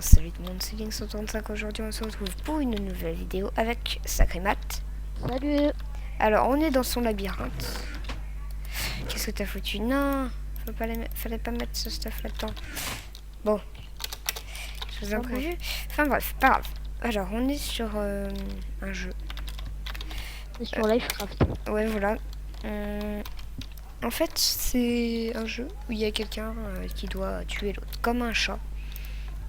Salut tout le monde, c'est Link135. Aujourd'hui on se retrouve pour une nouvelle vidéo avec Sacré Mat. Salut. Alors on est dans son labyrinthe. Qu'est-ce que t'as foutu? Non, fallait pas mettre ce stuff là-dedans. Bon, je vous ai prévu. Enfin bref, pas grave. Alors on est sur un jeu. C'est sur Lifecraft. Ouais voilà. En fait c'est un jeu où il y a quelqu'un qui doit tuer l'autre. Comme un chat.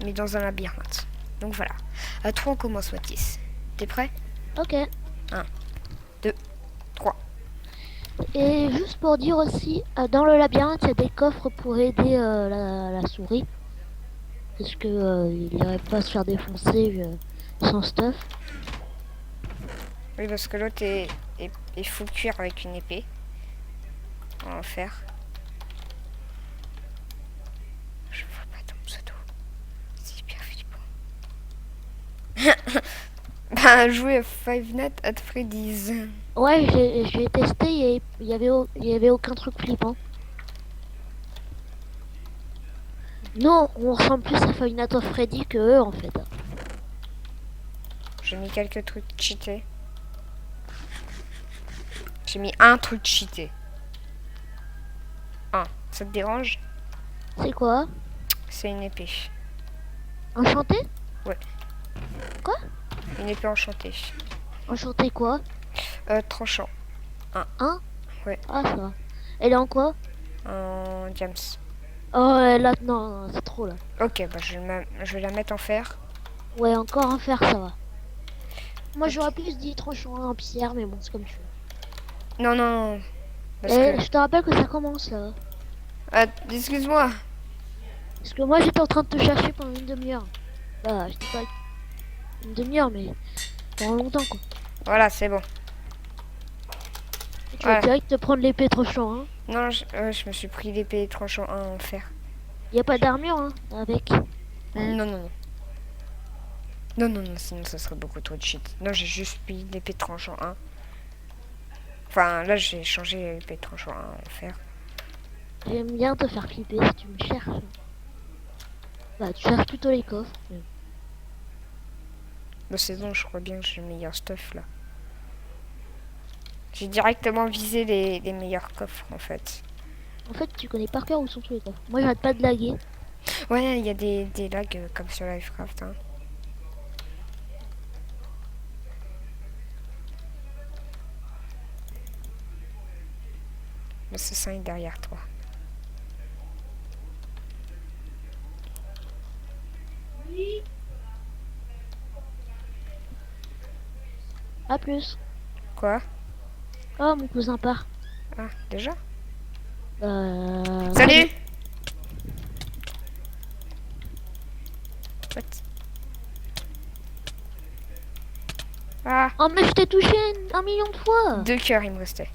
Mais dans un labyrinthe. Donc voilà. À 3 on commence Mathis. T'es prêt? Ok. 1, 2, 3. Et juste pour dire aussi, dans le labyrinthe, il y a des coffres pour aider la souris. Parce que il n'irait pas se faire défoncer sans stuff. Oui, parce que l'autre est full cuir avec une épée. En enfer. Je vois pas ton pseudo. C'est bien flippant. Bah, jouer à Five Nights at Freddy's. Ouais, j'ai testé et il y avait aucun truc flippant. Nous, on ressemble plus à Five Nights at Freddy que eux en fait. J'ai mis quelques trucs cheatés. J'ai mis un truc cheaté. Ça te dérange? C'est quoi? C'est une épée. Enchanté? Ouais. Quoi? Une épée enchantée. Enchanté quoi? Tranchant. Hein? Ouais. Ah ça va. Elle est en quoi? En James. Oh là, non, c'est trop là. Ok, bah je vais la mettre en fer. Ouais, encore un fer, ça va. Moi, Ok. j'aurais plus dit tranchant en pierre, mais bon, c'est comme tu veux. Non, non, non. Parce Et que... je te rappelle que ça commence là. excuse-moi. Parce que moi, j'étais en train de te chercher pendant une demi-heure. Bah, je dis pas une demi-heure, mais pendant longtemps quoi. Voilà, c'est bon. Et tu vas Voilà. direct te prendre l'épée tranchant, hein. Non, je me suis pris l'épée tranchant 1 en fer. Y a pas d'armure, hein, avec. Non, non, non. Non, non, non, sinon ça serait beaucoup trop de shit. Non, j'ai juste pris l'épée tranchant 1. Enfin, là, j'ai changé l'épée tranchant 1 en fer. J'aime bien te faire flipper si tu me cherches. Bah, tu cherches plutôt les coffres. Mais... Bah, c'est bon, je crois bien que j'ai le meilleur stuff, là. J'ai directement visé les meilleurs coffres, en fait. En fait, tu connais par cœur où sont tous les coffres. Moi, j'arrête pas de laguer. Ouais, il y a des lags comme sur Livecraft, hein. L'assassin est derrière toi. À plus. Quoi? Oh, mon cousin part. Ah, déjà? Salut. Salut. What? Ah, Oh, mais je t'ai touché un million de fois. 2 cœurs il me restait.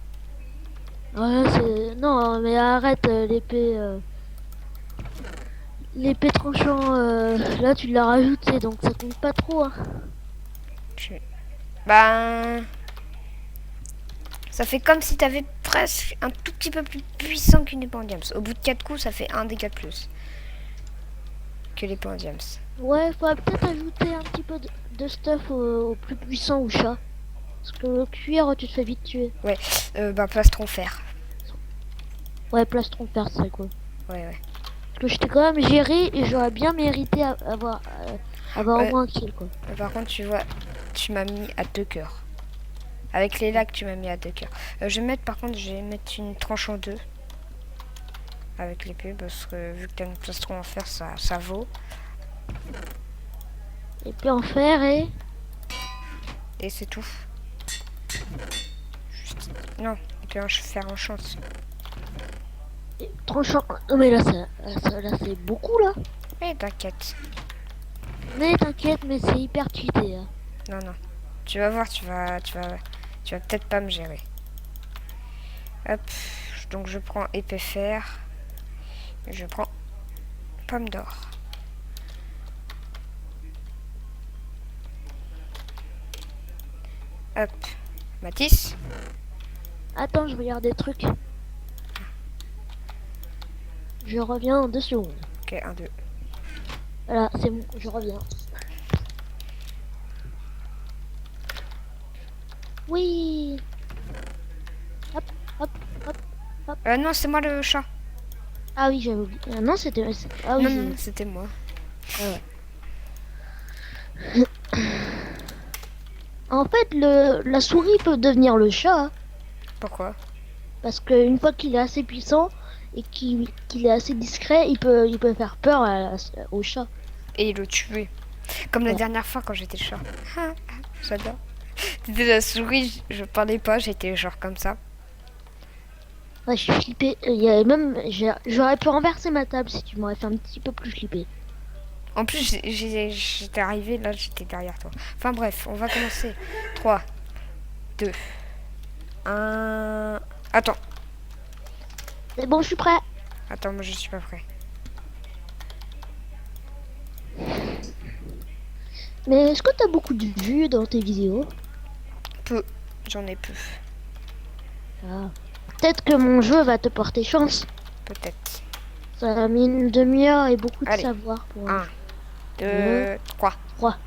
Ouais, c'est... Non, mais arrête l'épée... L'épée tranchant, là, tu l'as rajouté, donc ça compte pas trop, hein. Ben... Ça fait comme si t'avais presque un tout petit peu plus puissant qu'une épée en diams. Au bout de 4 coups, ça fait un dégât de plus que l'épée en diams. Ouais, faudrait peut-être ajouter un petit peu de stuff au plus puissant au chat. Parce que le cuir, tu te fais vite tuer. Ouais, ben plastron fer. Ouais, plastron perte, c'est cool. Ouais, ouais. Parce que je t'ai quand même géré et j'aurais bien mérité avoir au moins un kill, quoi. Par contre, tu vois, tu m'as mis à 2 cœurs. Avec les lags, tu m'as mis à 2 cœurs. Je vais mettre, par contre, je vais mettre une tranche en 2. Avec l'épée, parce que vu que t'as une plastron en fer, ça vaut. Et puis en fer Et c'est tout. Juste... Non, et puis en fer en chance. et tranchant. Non, mais là, là c'est beaucoup, là. Mais t'inquiète. Mais t'inquiète, mais c'est hyper cheaté, hein. Non, non. Tu vas voir, tu vas peut-être pas me gérer. Hop. Donc je prends épée fer. Et je prends pomme d'or. Hop. Mathis. Attends, je regarde des trucs. Je reviens en 2 secondes. Ok, 1, 2. Voilà, c'est bon, je reviens. Oui. Hop, hop, hop, hop. Non, c'est moi le chat. Ah oui, j'avais oublié. Non, c'était... Ah oui, Non, non, c'était moi. Ah ouais. En fait, la souris peut devenir le chat. Hein, Pourquoi? parce qu'une fois qu'il est assez puissant et qu'il est assez discret, il peut faire peur au chat. Et le tuer. Comme la Ouais. dernière fois quand j'étais le chat. Ah, ah, j'adore. C'était la souris, je parlais pas, j'étais genre comme ça. Ouais, je suis flippé. Il y a même, j'aurais pu renverser ma table si tu m'aurais fait un petit peu plus flipper. En plus, j'étais arrivé, là, j'étais derrière toi. Enfin bref, on va commencer. 3, 2, 1... Attends, C'est bon, je suis prêt. attends, moi je suis pas prêt. Mais est-ce que t'as beaucoup de vues dans tes vidéos? Peu, j'en ai peu, Ah. Peut-être que mon jeu va te porter chance. peut-être. Ça a mis une demi-heure et beaucoup de Allez. savoir pour 1, 2, Deux. 3. 3.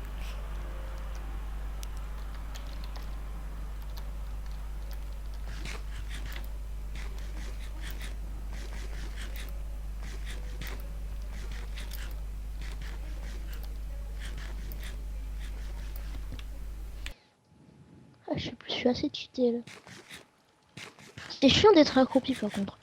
Ah, je suis assez cheaté là. C'est chiant d'être accroupi par contre.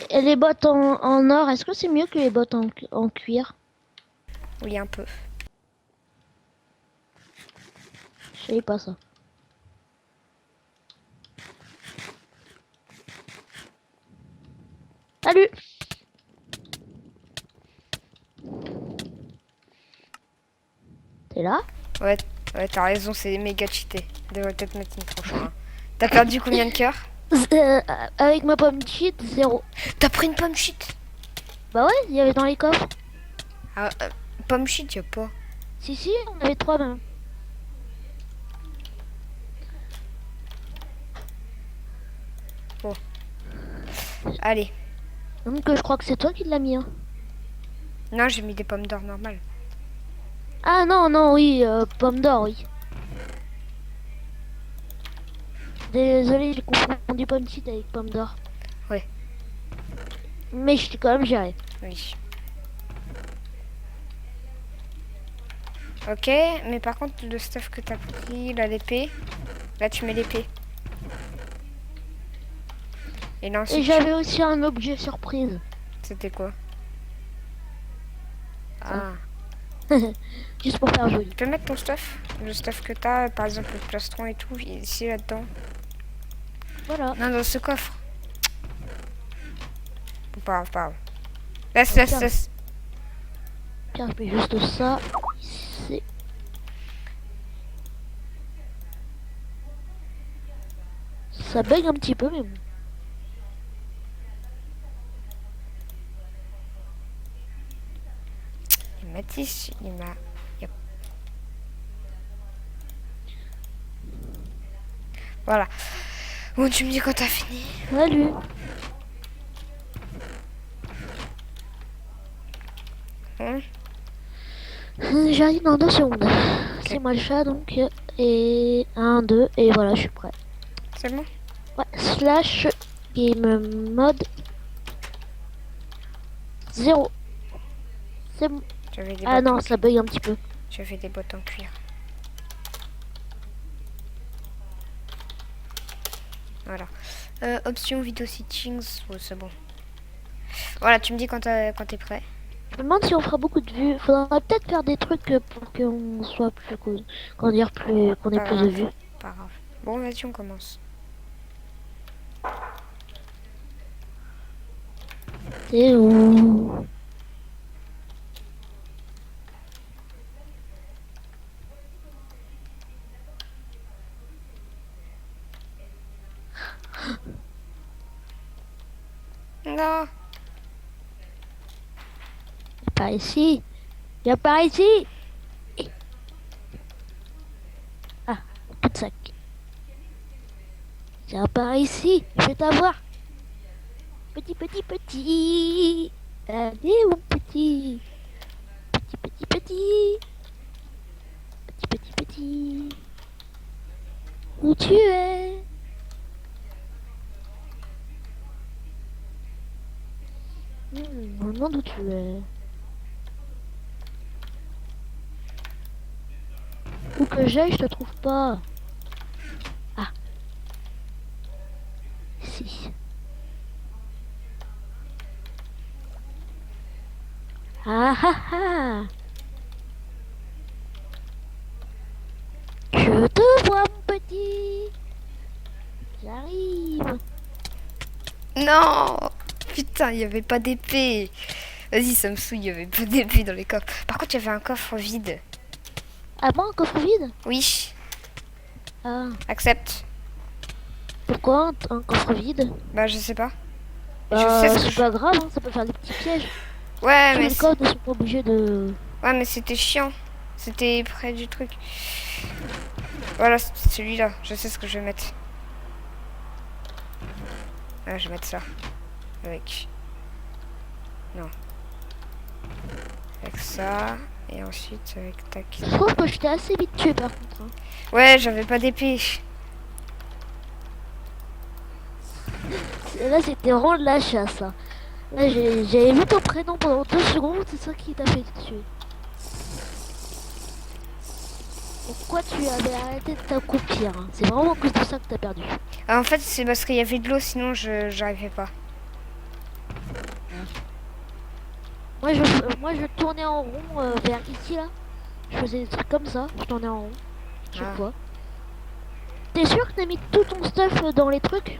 Et les bottes en or, est-ce que c'est mieux que les bottes en cuir? Oui, un peu. Je savais pas ça. Salut! T'es là? Ouais, ouais, t'as raison, c'est méga cheaté. Devrait peut-être mettre une tranche. Hein. T'as perdu combien de cœurs? Avec ma pomme cheat, 0. T'as pris une pomme shit? Bah ouais, il y avait dans les coffres. Ah, pomme shit, y'a pas. Si, si, on avait 3 même. Allez. Donc je crois que c'est toi qui l'as mis. Hein. Non, j'ai mis des pommes d'or normales. Ah non, non, oui, pomme d'or, oui. Désolé, j'ai confondu pomme cheat avec pomme d'or. Ouais. Mais je t'ai quand même géré. Oui. Ok, mais par contre, le stuff que t'as pris, là, l'épée, là, tu mets l'épée. Et là, Et ensuite, j'avais aussi un objet surprise. c'était quoi? Ça. Ah. Juste pour faire joli. Tu peux mettre ton stuff? Le stuff que t'as, par exemple, le plastron et tout, ici, là-dedans. Voilà. Non, dans ce coffre. Pas grave. Laisse, Ah, laisse, tiens. laisse. Tiens, je mets juste ça. Ici. Ça bug un petit peu, mais bon. Et Mathis, il m'a... Yep. Voilà. Bon, tu me dis quand t'as fini. Salut. Hein? J'arrive dans 2 secondes. C'est moi le chat donc. Et 1, 2, et voilà, je suis prêt. C'est bon? Ouais, slash game mode 0. C'est bon. J'avais des Ah bottes non, en ça bug un petit peu. J'avais des bottes en cuir. Voilà. Option vidéo settings. Oh, c'est bon. Voilà, tu me dis quand t'es prêt. Je me demande si on fera beaucoup de vues. Faudra peut-être faire des trucs pour qu'on soit plus qu'on dire plus qu'on ait Pas plus de grave. vues. Pas grave. Bon, vas-y, on commence. C'est où? Non. Pas ici. Y a pas ici. Ah, coup de sac. Tiens par ici, je vais t'avoir. Petit, petit, petit. Allez, mon petit. Petit, petit, petit. Petit, petit, petit. Où tu es? Je me demande où tu es. Où que j'aille, je te trouve pas. Ah, si. Ah ah ah. Je te vois, mon petit. J'arrive. Non! Putain, il y avait pas d'épée. Vas-y, ça me saoule, il y avait pas d'épée dans les coffres. Par contre, il y avait un coffre vide. Ah bon, un coffre vide? Oui, Ah, accepte. pourquoi un coffre vide? Bah, je sais pas. Je sais Bah, ce que c'est je... pas grave, hein, ça peut faire des petits pièges. Ouais, Tous mais... les codes ne sont pas obligés de... Ouais, mais c'était chiant. C'était près du truc. Voilà, c'est celui-là. Je sais ce que je vais mettre. Ah, je vais mettre ça. Avec... Non. Avec ça. Et ensuite, avec tac. Je trouve que je t'ai assez vite tué par contre. Hein. Ouais, j'avais pas d'épée. Là, c'était vraiment de la chasse. Hein. Là, j'avais vu ton prénom pendant 2 secondes, c'est ça qui t'a fait te tuer. Pourquoi tu avais arrêté de t'accroupir hein. C'est vraiment à cause de ça que t'as perdu. Ah, en fait, c'est parce qu'il y avait de l'eau, sinon j'arrivais pas. Moi, je tournais en rond vers ici, là. Je faisais des trucs comme ça, je tournais en rond. Chaque Ah. fois. T'es sûr que t'as mis tout ton stuff dans les trucs?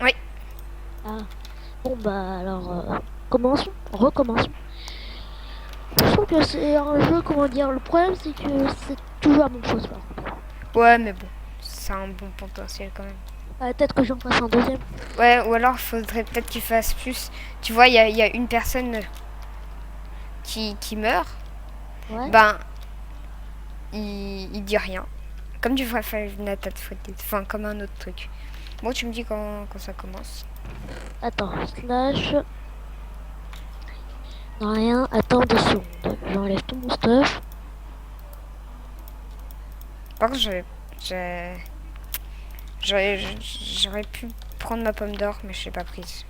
Oui. Ah. Bon, bah, alors, commençons. Recommençons. Je trouve que c'est un jeu, comment dire, le problème, c'est que c'est toujours la même chose, par contre. Ouais, mais bon. C'est un bon potentiel quand même. Peut-être que j'en fasse un deuxième. Ouais, ou alors faudrait peut-être qu'il fasse plus. Tu vois, il y a une personne qui meurt. Ouais. Ben, il dit rien. Comme du Five Nights at Freddy's. Enfin, comme un autre truc. Bon, tu me dis quand ça commence. Attends, slash. Non, rien. Attends 2 secondes. J'enlève tout mon stuff. Par contre, j'aurais pu prendre ma pomme d'or, mais je l'ai pas prise.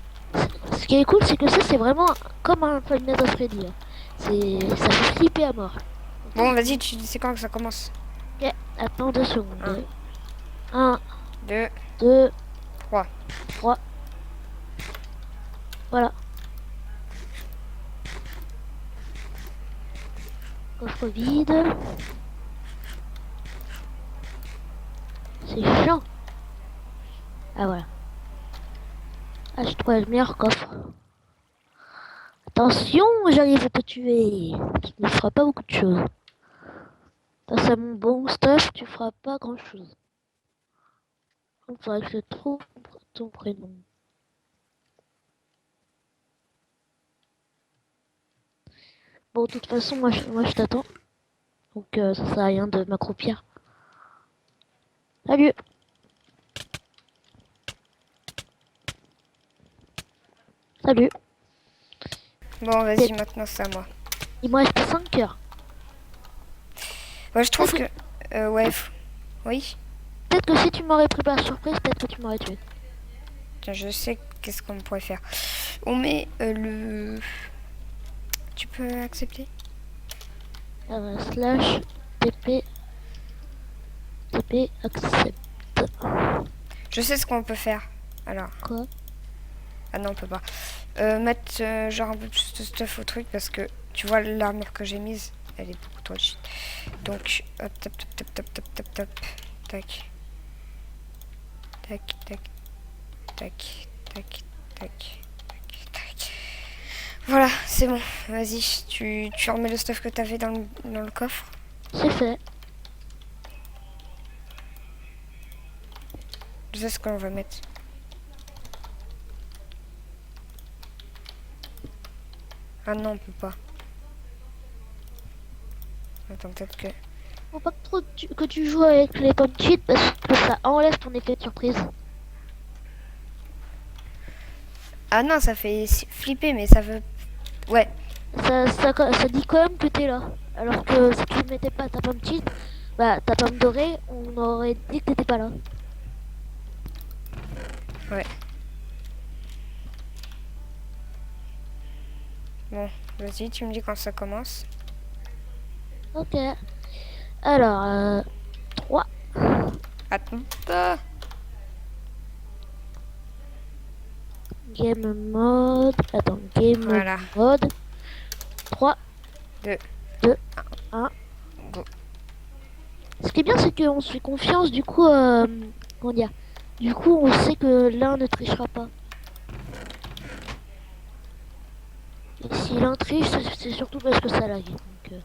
Ce qui est cool, c'est que ça, c'est vraiment comme un Five Nights at Freddy. Hein. Ça fait flipper à mort. Bon, vas-y, tu sais quand que ça commence. Ok, attends 2 secondes. Un. 1, 2, 2, 3. 3. Voilà. Coffre vide. C'est chiant. Ah voilà. Ah, je trouve le meilleur coffre. Attention, j'arrive à te tuer. Tu ne feras pas beaucoup de choses. Face à mon bon stuff, tu feras pas grand chose. Il faudrait que je trouve ton prénom. Bon, de toute façon, moi je t'attends. Donc ça sert à rien de m'accroupir. Salut! Salut! Bon, vas-y, maintenant c'est à moi. Il me reste 5 heures. Ouais, je trouve que... ouais, oui. Peut-être que si tu m'aurais pris par surprise, peut-être que tu m'aurais tué. Tiens, je sais qu'est-ce qu'on pourrait faire. On met le... Tu peux accepter? Slash TP accept. Je sais ce qu'on peut faire. Alors... Quoi? Ah non, on peut pas. Mettre genre un peu plus de stuff au truc parce que tu vois l'armure que j'ai mise, elle est beaucoup trop cheat. Donc, hop, top, top, top, top, top, top, top, tac. Tac, tac, tac, tac, tac, tac, tac. Voilà, c'est bon. Vas-y, tu remets le stuff que t'avais dans le coffre. C'est fait. Je sais ce qu'on va mettre. Ah non, on peut pas. Attends, peut-être que... Faut pas que tu joues avec les pommes cheat parce que ça enlève ton effet de surprise. Ah non, ça fait flipper, mais ça veut... Ouais, Ça dit quand même que t'es là. Alors que si tu ne mettais pas ta pomme cheat, bah ta pomme dorée, on aurait dit que t'étais pas là. ouais. Bon, vas-y, tu me dis quand ça commence. Ok. Alors, 3. Attends pas. Game mode. Attends, game Voilà. mode. 3, 2, 2, 1. go. Ce qui est bien, c'est qu'on se fait confiance, du coup, comment dire. Du coup, on sait que l'un ne trichera pas. Et si l'un triche, c'est surtout parce que ça lag. Donc,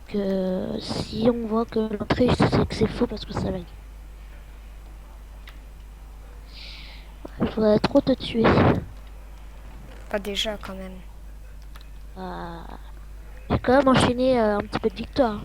que si on voit que l'un triche, c'est que c'est faux parce que ça lag. Je voudrais trop te tuer. Pas déjà, quand même. Ah, j'ai quand même enchaîné un petit peu de victoire.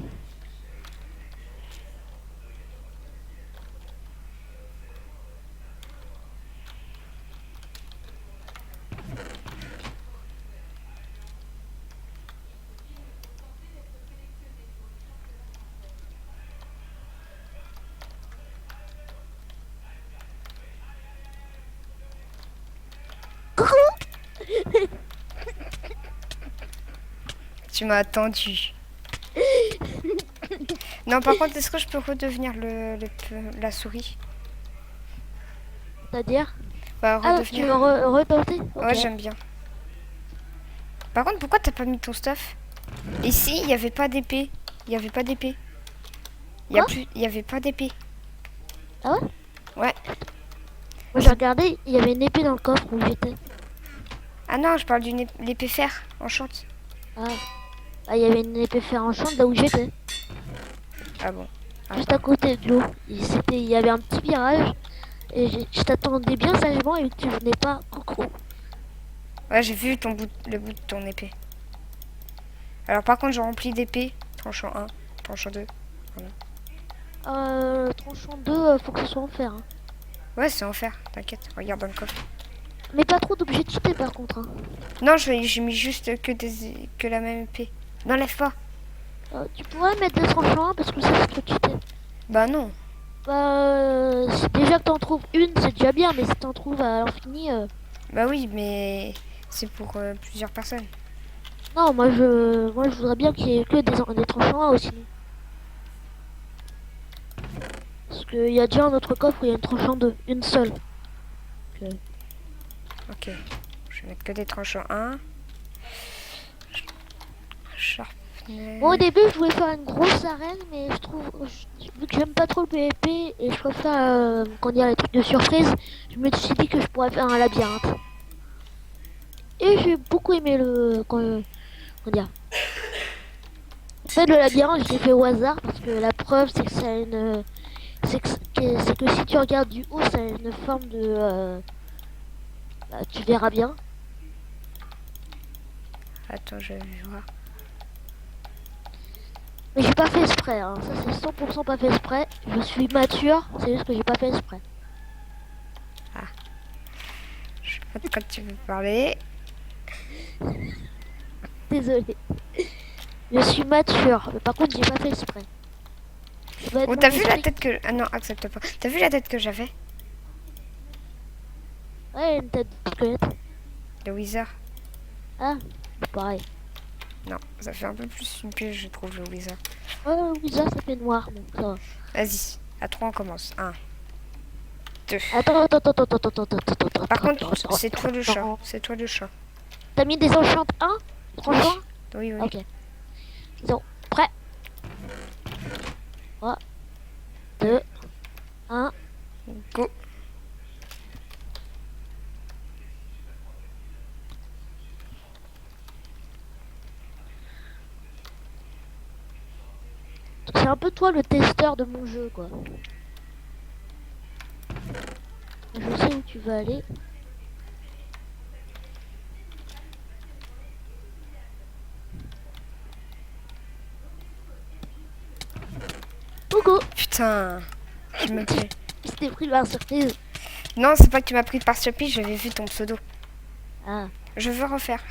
Tu m'as attendu. Non, par contre, est-ce que je peux redevenir la souris? C'est-à-dire? Bah, Ah, tu redevenir... veux retenter? Ok. Ouais, j'aime bien. Par contre, pourquoi t'as pas mis ton stuff? Ici, il n'y avait pas d'épée. Il n'y avait pas d'épée. Il y a Quoi? plus... Il y avait pas d'épée. Ah ouais? Ouais. Moi j'ai regardé, il y avait une épée dans le coffre où j'étais. Ah non, je parle d'une l'épée fer. Enchante. Ah. Ah, il y avait une épée fer enchante là où j'étais. Ah bon. Ah. Juste à côté de l'eau. Il y avait un petit virage. Et je t'attendais bien sagement et tu venais pas. Coucou. Ouais, j'ai vu le bout de ton épée. Alors par contre, je remplis d'épée. Tranchant 1, tranchant 2. Tranchant 2, faut que ce soit en fer. Hein. Ouais, c'est en fer, t'inquiète. Regarde dans le coffre. Mais pas trop d'objets cheatés par contre. Hein. Non, j'ai mis juste que la même épée. N'enlève pas. Tu pourrais mettre des tranchants 1 parce que ça c'est trop cheaté. Bah non. Bah, déjà que t'en trouves une, c'est déjà bien. Mais si t'en trouves à l'infini. Bah oui, mais c'est pour plusieurs personnes. Non, moi je voudrais bien qu'il y ait que des tranchants 1 aussi. Parce qu'il y a déjà un autre coffre où il y a une tranche en 2, une seule. Donc, Ok. Je vais mettre que des tranchants 1. Sharpness. Bon, au début, je voulais faire une grosse arène, mais je trouve, vu que j'aime pas trop le PvP et je préfère, qu'on dirait les trucs de surprise, je me suis dit que je pourrais faire un labyrinthe. Et j'ai beaucoup aimé comment dire. En fait, le labyrinthe, je l'ai fait au hasard parce que la preuve, c'est que ça a une, c'est que si tu regardes du haut, ça a une forme de, bah, tu verras bien. Attends, je vais voir. Mais j'ai pas fait exprès, hein. Ça c'est 100% pas fait exprès. Je suis mature, c'est juste que j'ai pas fait exprès. Je sais pas de quoi tu veux parler. Désolée. Je suis mature, mais par contre j'ai pas fait exprès. Je dois être Oh, mon t'as vu la esprit- tête que... Ah non, accepte pas. T'as vu la tête que j'avais? Ouais, une tête de squelette. Le Wizard. Ah, c'est pareil. Non, ça fait un peu plus une pile, je trouve, le Wizard. Ouais, oui, ça fait noir, donc ça va. Vas-y, à 3 on commence. 1, 2. Attends. Par contre, c'est toi le chat. C'est toi le chat. T'as mis des enchantes 1 Franchement Oui, oui. Ok. Ils sont prêts. 3, 2, 1. Go. C'est un peu toi le testeur de mon jeu, quoi. Je sais où tu vas aller. Coucou. Putain. Je me plais. Je t'ai pris par surprise. Non, c'est pas que tu m'as pris par surprise, j'avais vu ton pseudo. Ah. Je veux refaire.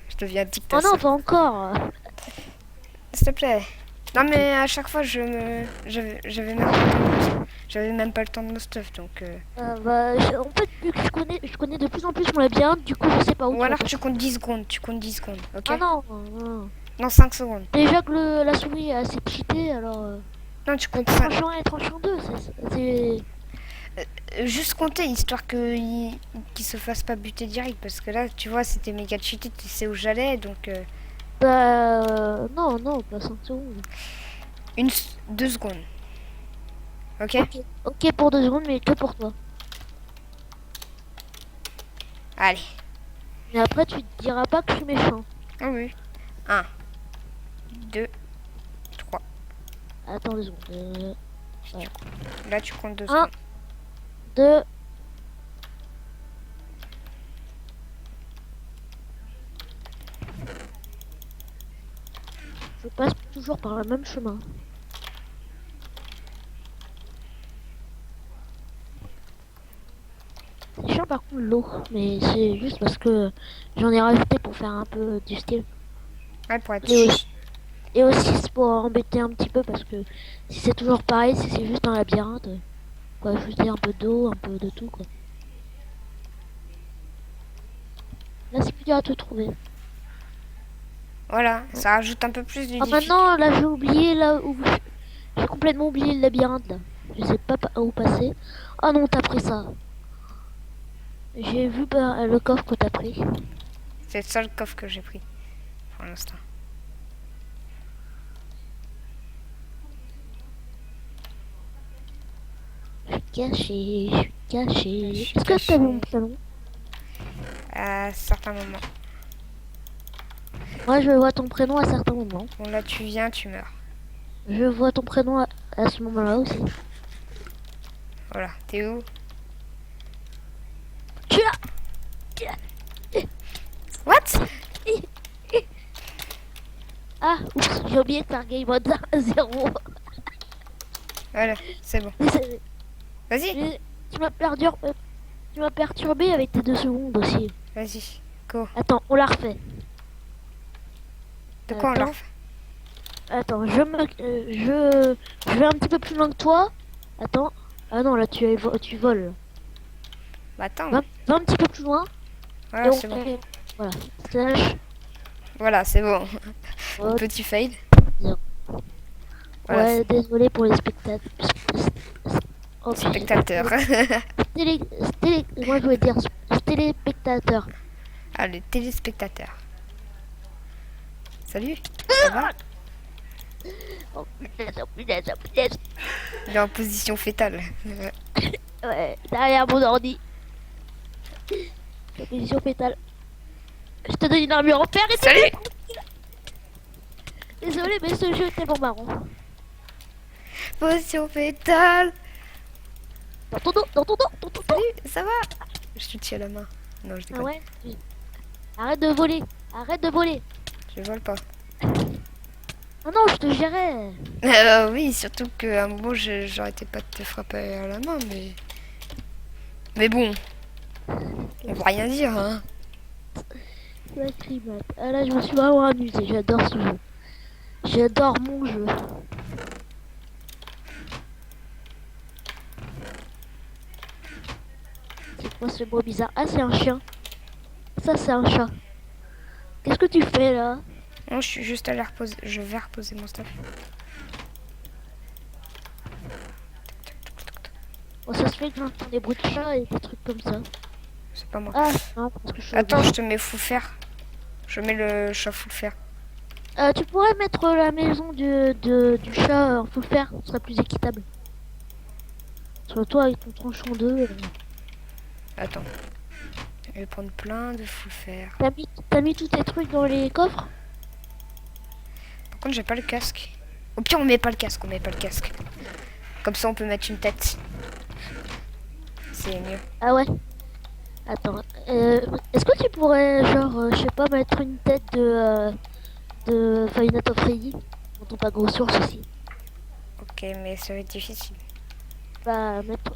Je deviens Oh dictateur. non, pas encore. S'il te plaît. Non mais à chaque fois j'avais même pas le temps de j'avais même pas le temps de me stuff donc En fait, vu que je connais de plus en plus mon labyrinthe, du coup, je sais pas où ou tu vas alors passer. tu comptes 10 secondes, OK? Ah non, non. Non, 5 secondes. Déjà que la souris est assez cheatée, alors... Non, tu comptes 5. tranchant 1 et tranchant 2, c'est... Juste compter histoire que qu'il se fasse pas buter direct parce que là, tu vois, c'était méga cheaté, tu sais où j'allais donc Non, non, pas 5 secondes. 2 secondes. OK? Ok, ok pour 2 secondes, mais que pour toi. Allez. Mais après, tu te diras pas que je suis méchant. Ah oui. 1 2 3. Attends 2 secondes. Là, tu comptes 2 1, secondes. 2... Je passe toujours par le même chemin. C'est chiant par contre l'eau, mais c'est juste parce que j'en ai rajouté pour faire un peu du style. Ouais, pour être Et sûr. aussi, et aussi c'est pour embêter un petit peu parce que si c'est toujours pareil, si c'est juste un labyrinthe, faut ajouter un peu d'eau, un peu de tout quoi. Là c'est plus dur à te trouver. Voilà, ça rajoute un peu plus de Ah difficulté. maintenant là j'ai oublié là où j'ai complètement oublié le labyrinthe là. Je sais pas où passer. Ah non t'as pris ça. J'ai vu le coffre que t'as pris. C'est le seul coffre que j'ai pris pour l'instant. Je suis caché, je suis caché. Je suis Est-ce que caché. t'as vu mon prénom? À certains moments. Moi je vois ton prénom à certains moments. Bon, là, tu viens, tu meurs. Je vois ton prénom à ce moment-là aussi. Voilà, t'es où? Tu as... What? Ah, oups, j'ai oublié de faire game mode 0. Voilà, c'est bon. Désolé. Vas-y, Mais tu m'as perturbé avec tes 2 secondes aussi. vas-y, go. Attends, on la refait. De quoi on Attends. leur fait? Attends, je vais un petit peu plus loin que toi. Attends. Ah non, là tu voles. Bah attends, Va un petit peu plus loin. voilà, Et on c'est bon. fait... Voilà. Slash. Voilà, c'est bon. Oh, Petit fail. bien. Voilà, Ouais, désolé pour les spectateurs. Oh, putain. spectateur. Moi je voulais dire téléspectateurs. Ah, le téléspectateur. Salut, ça va? Oh punaise, oh punaise, oh punaise. Il est en position fétale. Ouais, derrière mon ordi. La position fétale. Je te donne une armure en fer et tu Salut! me tranquille. Désolé, mais ce jeu est tellement marrant. Position fétale. Dans ton dos, dans ton dos, dans ton dos. Salut, ça va? Je te tiens la main. Non, je Ah déconne. ouais. Arrête de voler, arrête de voler. Je vole pas. Ah non, je te gérais. Oui, surtout qu'à un moment, j'arrêtais pas de te frapper à la main, mais... Mais bon, on va rien dire, hein. La crimate. Ah là, je me suis vraiment amusé. J'adore ce jeu. J'adore mon jeu. C'est quoi ce mot bizarre? Ah, c'est un chien. Ça, c'est un chat. Qu'est-ce que tu fais là? Non, je suis juste allé reposer. Je vais reposer mon stuff. Oh, ça se fait que j'entends des bruits de chat et des trucs comme ça. C'est pas moi. Ah, non, parce que je suis Attends, je te mets full fer. Je mets le chat full fer. Tu pourrais mettre la maison du chat en full fer, ce serait plus équitable. Soit toi avec ton tranchant 2. Attends. Je vais prendre plein de full fer. T'as mis tous tes trucs dans les coffres? Par contre, j'ai pas le casque. Au pire, on met pas le casque. On met pas le casque. Comme ça, on peut mettre une tête. C'est mieux. Ah ouais. Attends. Est-ce que tu pourrais, genre, je sais pas, mettre une tête de Five Nights at Freddy dans ton pack ressources aussi? Ok, mais ça va être difficile. Bah, mettre...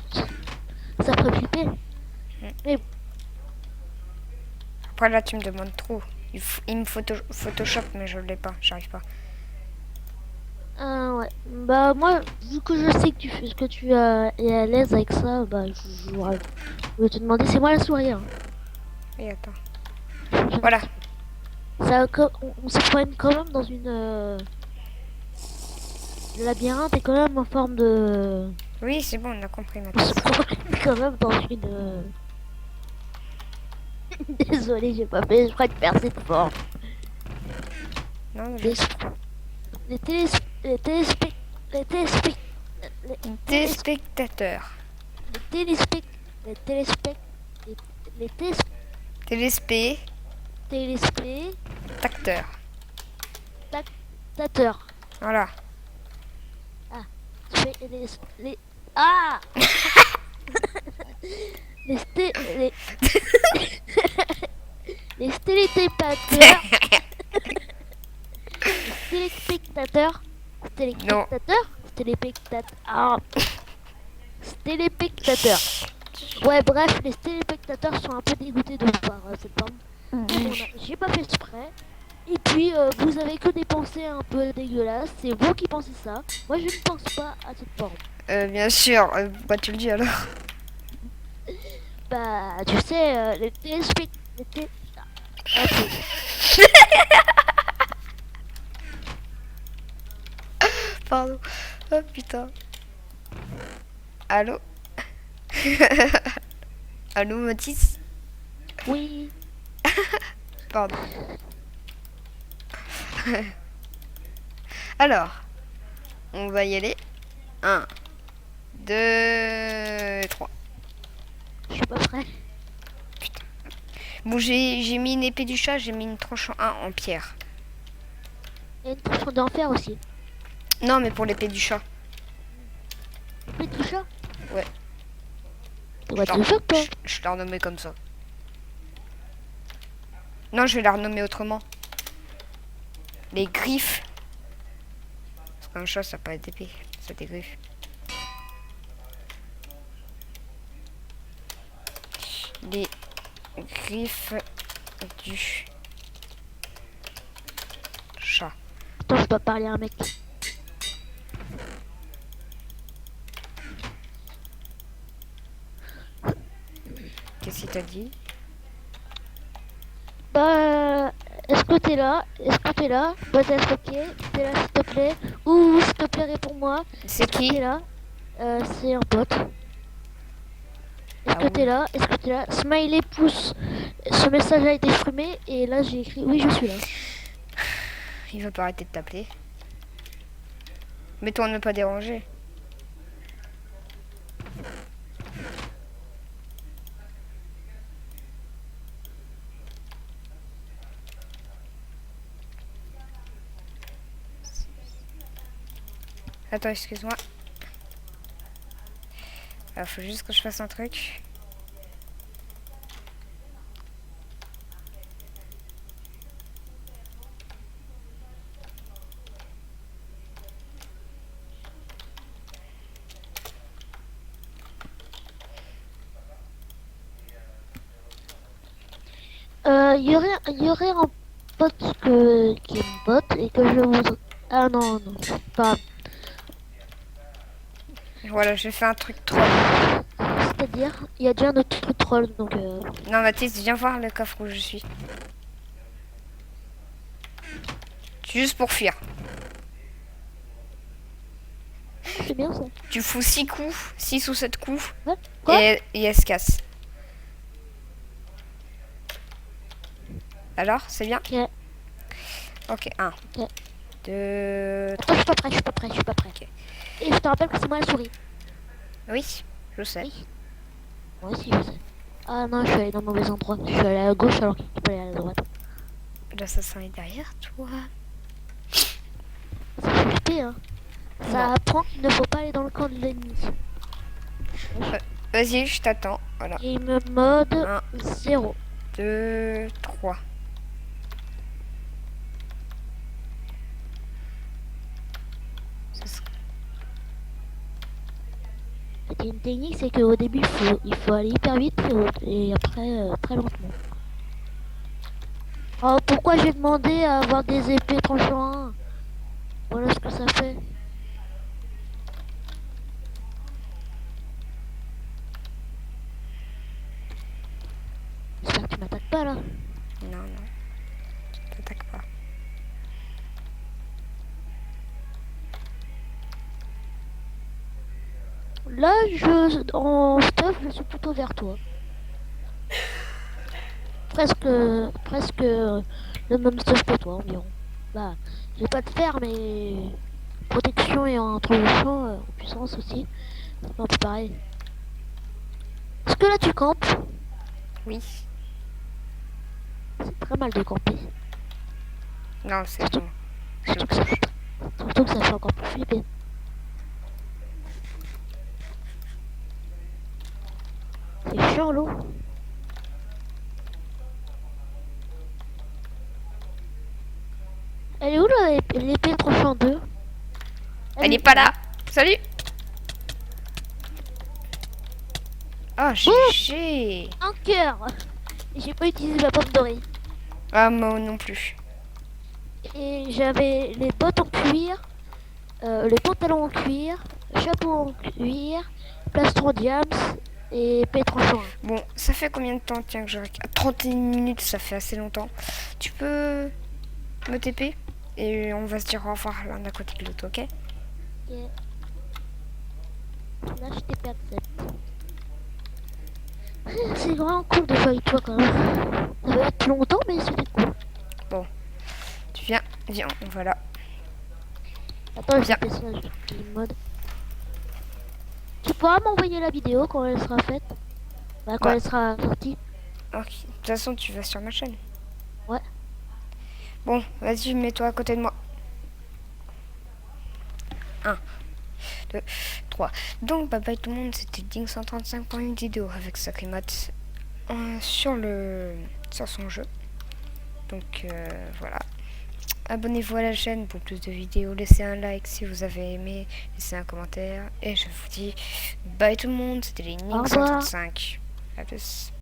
Ça ferait flipper. Mais Après là tu me demandes trop. Il me Photoshop mais je l'ai pas, j'arrive pas. Ah ouais. Bah moi, vu que je sais que tu fais ce que tu es à l'aise avec ça, bah je vais te demander, c'est moi la souris. Hein. Et attends. Voilà. Ça, on se promène quand même dans une... le labyrinthe est quand même en forme de... Oui, c'est bon, on a compris On maintenant. se promène quand même dans une... Désolé, j'ai pas fait exprès de faire cette forme. Non, Les, les télés... Les téléspect... Les téléspect... téléspectateur. Les téléspect... Les téléspect... Les Téléspectateur. téléspectateurs. Voilà. Les... Ah les les téléspectateurs. Téléspectateurs. Non. Téléspectateurs. Ah. Téléspectateurs. Ouais, bref, les téléspectateurs sont un peu dégoûtés de voir cette forme. J'ai pas fait exprès. Et puis, vous avez que des pensées un peu dégueulasses. C'est vous qui pensez ça. Moi, je ne pense pas à cette forme. Bien sûr. Pourquoi tu le dis alors? Bah, tu sais, les téléspectateurs... Pardon. Oh putain. Allô? Allô, Mathis? Oui. Pardon. Alors, on va y aller. 1, 2, 3. Je suis pas prêt. Bon, j'ai mis une épée du chat, j'ai mis une tranche en 1 en pierre. Il y a une potion d'enfer aussi. Non, mais pour l'épée du chat. Mais tout ça. Ouais. T'as tout ça, toi. Je l'ai renommé comme ça. Non, je vais la renommer autrement. Les griffes. Parce qu'un chat, ça n'a pas d'épée. Ça des griffes. Les griffes du chat. Attends, je dois parler à un mec. Qu'est-ce qu'il t'a dit? Bah, est-ce que t'es là? Est-ce que t'es là? Peut-être ok. T'es là, s'il te plaît. Ou s'il te plaît, réponds-moi. C'est qui? T'es là? C'est un pote. Est-ce que t'es là? Est-ce que t'es là? Smiley pouce. Ce message a été supprimé et là j'ai écrit oui, je suis là. Il veut pas arrêter de t'appeler. Mets-toi à ne pas déranger. Attends, excuse-moi. Alors, faut juste que je fasse un truc. Il y aurait un pote qui me botte et que je voudrais... Ah non, non, pas... Voilà, j'ai fait un truc troll. C'est-à-dire, il y a déjà un autre truc troll, donc... Non, Mathis, viens voir le coffre où je suis. Juste pour fuir. C'est bien ça. Tu fous 6 coups, 6 ou 7 coups, Ouais. Quoi? et elle se casse. Alors, c'est bien? Ok. Ok, 1, Ok. 2, 3. Attends, je suis pas prêt, je suis pas prêt, je suis pas prêt. Ok. Et je te rappelle que c'est moi la souris. Oui, je sais. Oui. Moi aussi, je sais. Ah non, je suis allé dans le mauvais endroit. Je suis allé à gauche alors qu'il fallait aller à droite. L'assassin est derrière toi. Ça fait flipper, hein. Ça Non. apprend qu'il ne faut pas aller dans le camp de l'ennemi. Vas-y, je t'attends. Voilà. Game mode 1, 0. 2, 3. C'était une technique, c'est qu'au début, il faut aller hyper vite et après très lentement. Oh, pourquoi j'ai demandé à avoir des épées tranchant? Voilà ce que ça fait. J'espère que tu m'attaques pas là. Non, non, t'attaques pas. Là, en stuff, je suis plutôt vers toi. Presque, presque le même stuff que toi environ. Bah, j'ai pas de fer, mais protection et en tranchant, en puissance aussi. C'est un peu pareil. Est-ce que là tu campes? Oui. C'est très mal de camper. Non, c'est Surtout, bon. Je surtout que ça bouge. fait, surtout que ça fait encore plus flipper. C'est chiant l'eau. Elle est où là, l'épée tranchant 2? Elle est pas là. Salut. Oh, GG. Un cœur. Et j'ai pas utilisé ma pomme dorée. Ah, moi non plus. Et j'avais les bottes en cuir, les pantalons en cuir, chapeau en cuir, plastron diams et épée tranchant. Bon, ça fait combien de temps? Tiens, que je regarde. 31 minutes, ça fait assez longtemps. Tu peux me TP? Et on va se dire au revoir l'un à côté de l'autre, ok? Ok. Là, je t'ai perdu 7. C'est vraiment cool de jouer avec toi quand même. Ça va être longtemps, mais c'était cool. Tu viens, viens, voilà. Attends, je Bien. vais tester le mode. Tu pourras m'envoyer la vidéo quand elle sera faite? Bah, quand Ouais. elle sera sortie. Ok. De toute façon, tu vas sur ma chaîne. Ouais. Bon, vas-y, mets-toi à côté de moi. 1, 2, 3. Donc, bye bye tout le monde, c'était Ding 135 pour une vidéo avec Sacrimat sur son jeu. Donc, voilà. Abonnez-vous à la chaîne pour plus de vidéos. Laissez un like si vous avez aimé. Laissez un commentaire. Et je vous dis bye tout le monde. C'était les Au Ding revoir. 135. A plus.